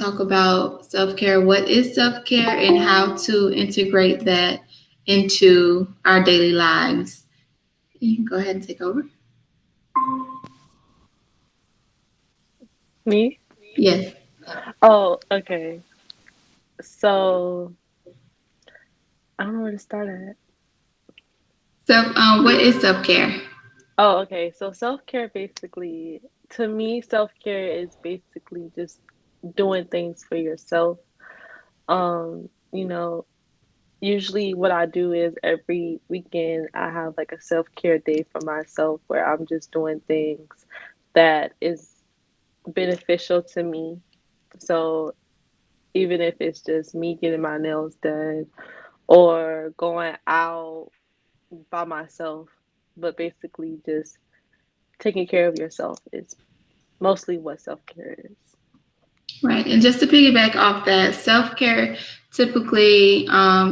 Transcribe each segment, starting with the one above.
talk about self-care. What is self-care and how to integrate that into our daily lives? You can go ahead and take over. Me? Yes. Oh, okay. So I don't know where to start at. What is self-care? Oh, okay. So self-care basically, to me, self-care is basically just doing things for yourself. You know, usually what I do is every weekend I have like a self-care day for myself where I'm just doing things that is beneficial to me. So even if it's just me getting my nails done or going out by myself, but basically just taking care of yourself is mostly what self care is. Right. And just to piggyback off that, self care typically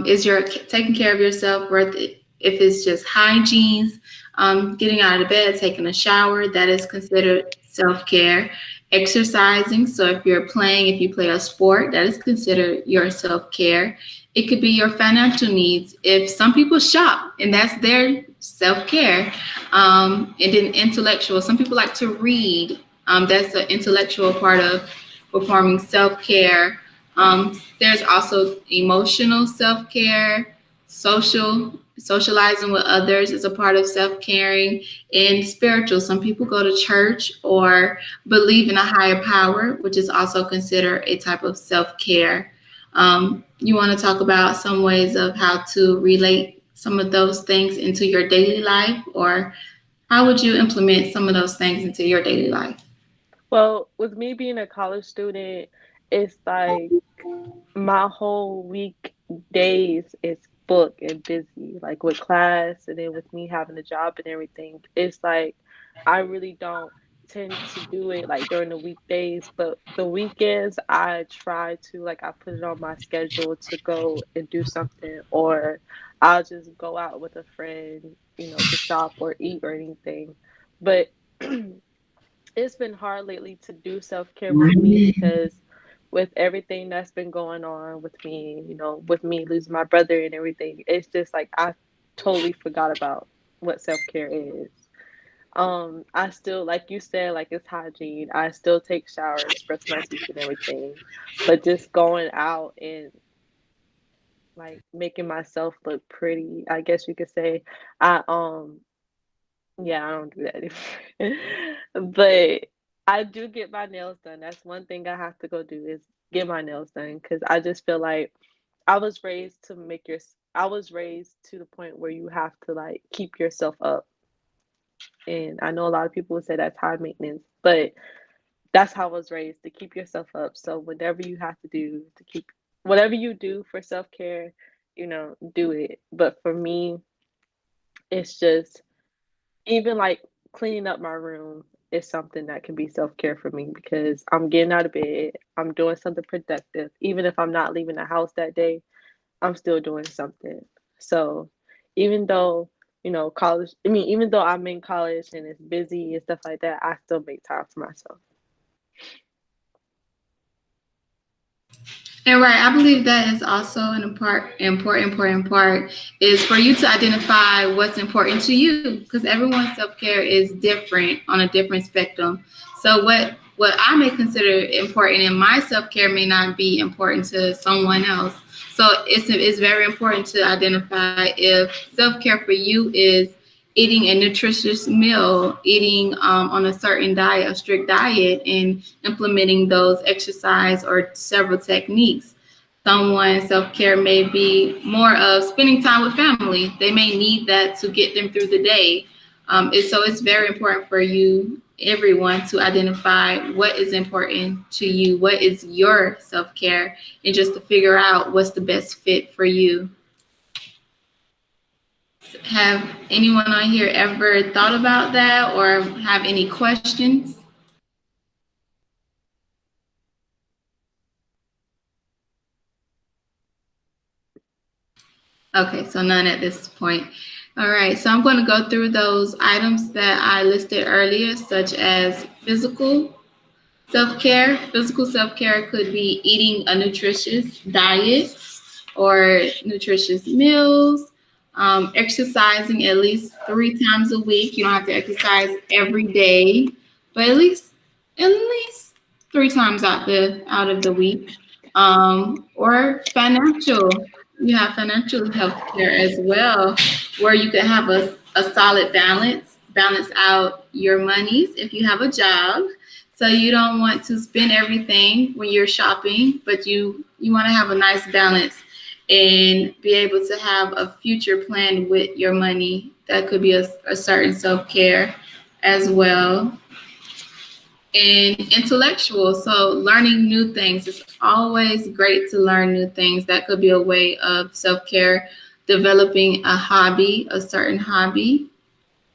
is your taking care of yourself, worth it. If it's just hygiene, getting out of bed, taking a shower, that is considered self care. Exercising, so if you play a sport, that is considered your self care. It could be your financial needs. If some people shop, and that's their self care. And then intellectual, some people like to read. That's the intellectual part of performing self-care. There's also emotional self-care, socializing with others is a part of self-caring, and spiritual. Some people go to church or believe in a higher power, which is also considered a type of self-care. You want to talk about some ways of how to relate some of those things into your daily life, or how would you implement some of those things into your daily life? Well, with me being a college student, it's like my whole week days is booked and busy, like with class and then with me having a job and everything. It's like I really don't tend to do it like during the weekdays, but the weekends I try to like I put it on my schedule to go and do something, or I'll just go out with a friend, to shop or eat or anything. But it's been hard lately to do self-care with me because with everything that's been going on with me, with me losing my brother and everything, it's just like I totally forgot about what self-care is. I still, like you said, like it's hygiene. I still take showers, brush my teeth and everything. But just going out and like making myself look pretty, I guess you could say, I yeah, I don't do that anymore. But I do get my nails done. That's one thing I have to go do is get my nails done because I just feel like I was raised to the point where you have to like keep yourself up. And I know a lot of people would say that's high maintenance, but that's how I was raised to keep yourself up. So whatever you have to do to keep whatever you do for self-care, do it. But for me, it's just even like cleaning up my room is something that can be self-care for me because I'm getting out of bed, I'm doing something productive. Even if I'm not leaving the house that day, I'm still doing something. So even though, even though I'm in college and it's busy and stuff like that, I still make time for myself. And right, I believe that is also an important part is for you to identify what's important to you because everyone's self care is different on a different spectrum. So what I may consider important in my self care may not be important to someone else. So it's very important to identify if self care for you is eating a nutritious meal, eating on a certain diet, a strict diet, and implementing those exercise or several techniques. Someone's self care may be more of spending time with family. They may need that to get them through the day. So it's very important for you, everyone, to identify what is important to you, what is your self care, and just to figure out what's the best fit for you. Have anyone on here ever thought about that or have any questions? Okay, so none at this point. All right, so I'm going to go through those items that I listed earlier, such as physical, Self-care, physical self-care could be eating a nutritious diet or nutritious meals, exercising at least 3 times a week. You don't have to exercise every day, but at least 3 times out of the week. Or financial. You have financial health care as well, where you can have a solid balance out your monies if you have a job. So you don't want to spend everything when you're shopping, but you want to have a nice balance and be able to have a future plan with your money. That could be a certain self care as well. And intellectual, so learning new things. It's always great to learn new things. That could be a way of self care, developing a hobby, a certain hobby,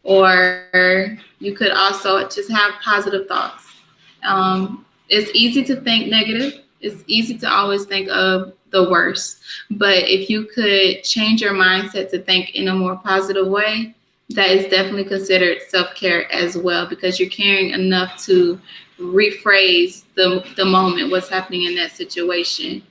or you could also just have positive thoughts. It's easy to think negative. It's easy to always think of the worst. But if you could change your mindset to think in a more positive way, that is definitely considered self care as well, because you're caring enough to rephrase the moment, what's happening in that situation.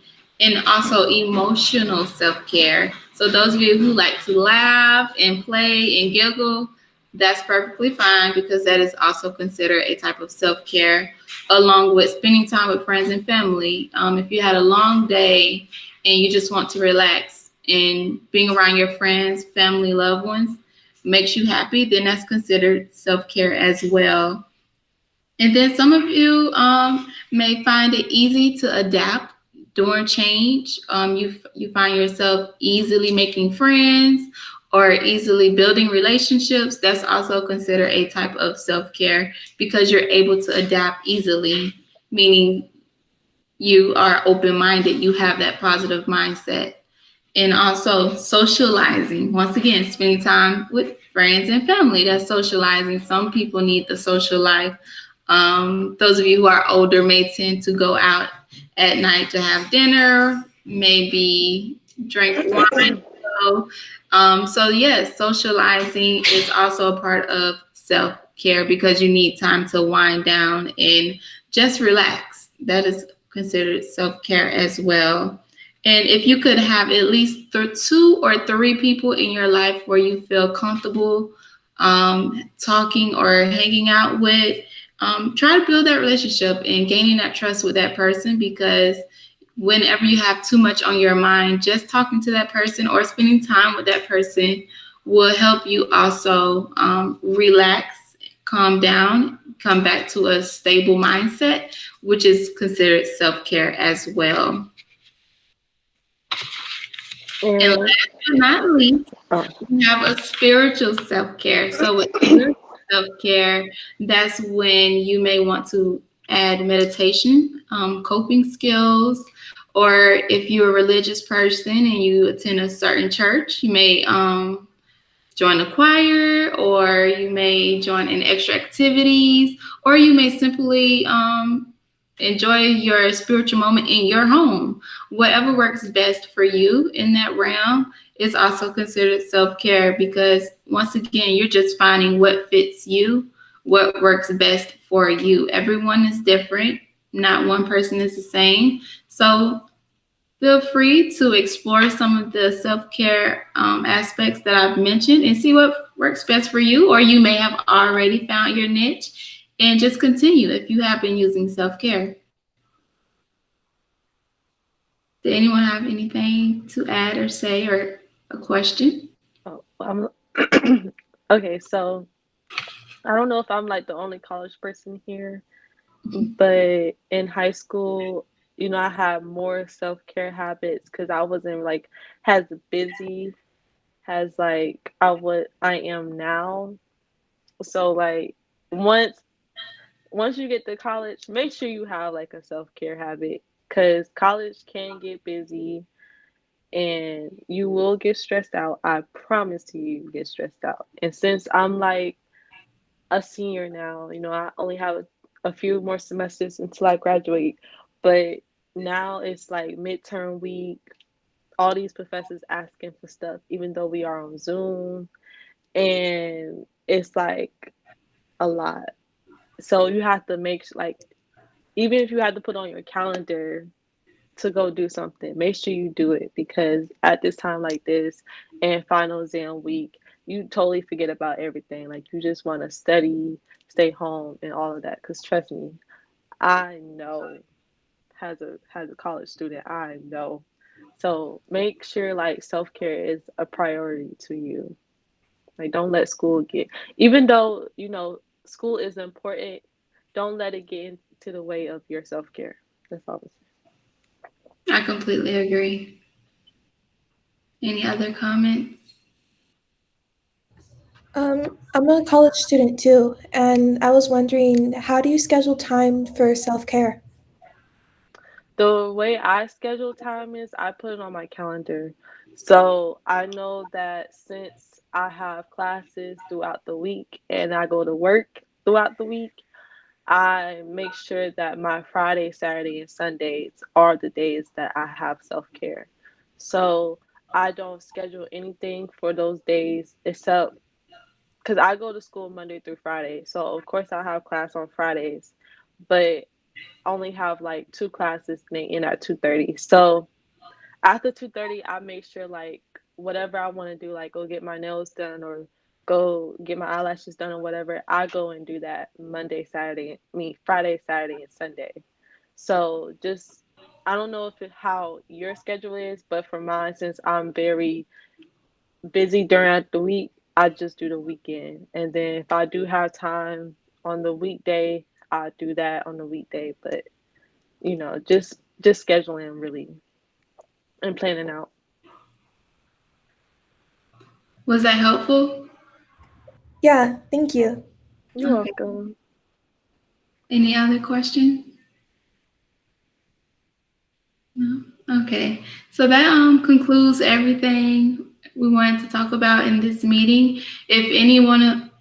And also emotional self care. So, those of you who like to laugh and play and giggle, that's perfectly fine, because that is also considered a type of self care, along with spending time with friends and family. If you had a long day and you just want to relax, and being around your friends, family, loved ones makes you happy, then that's considered self care as well. And then some of you may find it easy to adapt during change. You find yourself easily making friends or easily building relationships. That's also considered a type of self care, because you're able to adapt easily, meaning you are open minded. You have that positive mindset. And also socializing. Once again, spending time with friends and family. That's socializing. Some people need the social life. Those of you who are older may tend to go out at night to have dinner, maybe drink wine. So yes, socializing is also a part of self care, because you need time to wind down and just relax. That is considered self care as well. And if you could have at least 2 or 3 people in your life where you feel comfortable talking or hanging out with, try to build that relationship and gaining that trust with that person, because whenever you have too much on your mind, just talking to that person or spending time with that person will help you also relax, calm down, come back to a stable mindset, which is considered self care as well. And And last but not least, oh, we have a spiritual self care. So, with spiritual self care, that's when you may want to add meditation, coping skills, or if you're a religious person and you attend a certain church, you may join a choir, or you may join in extra activities, or you may simply enjoy your spiritual moment in your home. Whatever works best for you in that realm is also considered self care, because once again, you're just finding what fits you, what works best for you. Everyone is different, not one person is the same. So feel free to explore some of the self care aspects that I've mentioned and see what works best for you, or you may have already found your niche and just continue if you have been using self care. Did anyone have anything to add or say, or a question? oh, I'm okay. So I don't know if I'm like the only college person here, but in high school, I had more self care habits because I wasn't like as busy as like I am now. So like once once you get to college, make sure you have like a self care habit because college can get busy and you will get stressed out. I promise you get stressed out. And since I'm like a senior now, I only have a few more semesters until I graduate, but now it's like midterm week. All these professors asking for stuff, even though we are on Zoom, and it's like a lot. So you have to make like even if you have to put on your calendar to go do something, make sure you do it, because at this time like this and final exam week, you totally forget about everything. Like you just want to study, stay home, and all of that. Because trust me, I know, as a college student, I know. So make sure like self care is a priority to you. Like don't let school get, even though school is important, don't let it get into the way of your self care. That's all. I completely agree. Any other comments? I'm a college student too, and I was wondering, how do you schedule time for self-care? The way I schedule time is I put it on my calendar. So I know that since I have classes throughout the week and I go to work throughout the week, I make sure that my Friday, Saturday, and Sundays are the days that I have self care. So I don't schedule anything for those days except because I go to school Monday through Friday. So of course I have class on Fridays, but only have like two classes and they end at 2:30. So after 2:30, I make sure like whatever I want to do, like go get my nails done or go get my eyelashes done or whatever, I go and do that Friday, Saturday, and Sunday. So just I don't know how your schedule is, but for mine, since I'm very busy during the week, I just do the weekend. And then if I do have time on the weekday, I do that on the weekday. But just scheduling really and planning out. Was that helpful? Yeah, thank you. You're Okay. welcome. Any other questions? No? Okay. So that concludes everything we wanted to talk about in this meeting. If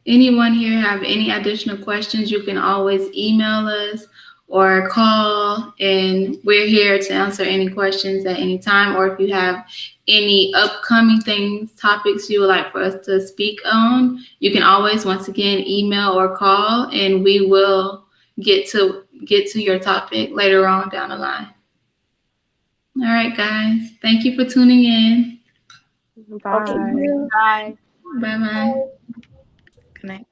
anyone here have any additional questions, you can always email us or call, and we're here to answer any questions at any time. Or if you have any upcoming topics you would like for us to speak on, you can always once again email or call, and we will get to your topic later on down the line. All right, guys. Thank you for tuning in. Thank Bye. you. Bye. Bye bye. Bye. Good night.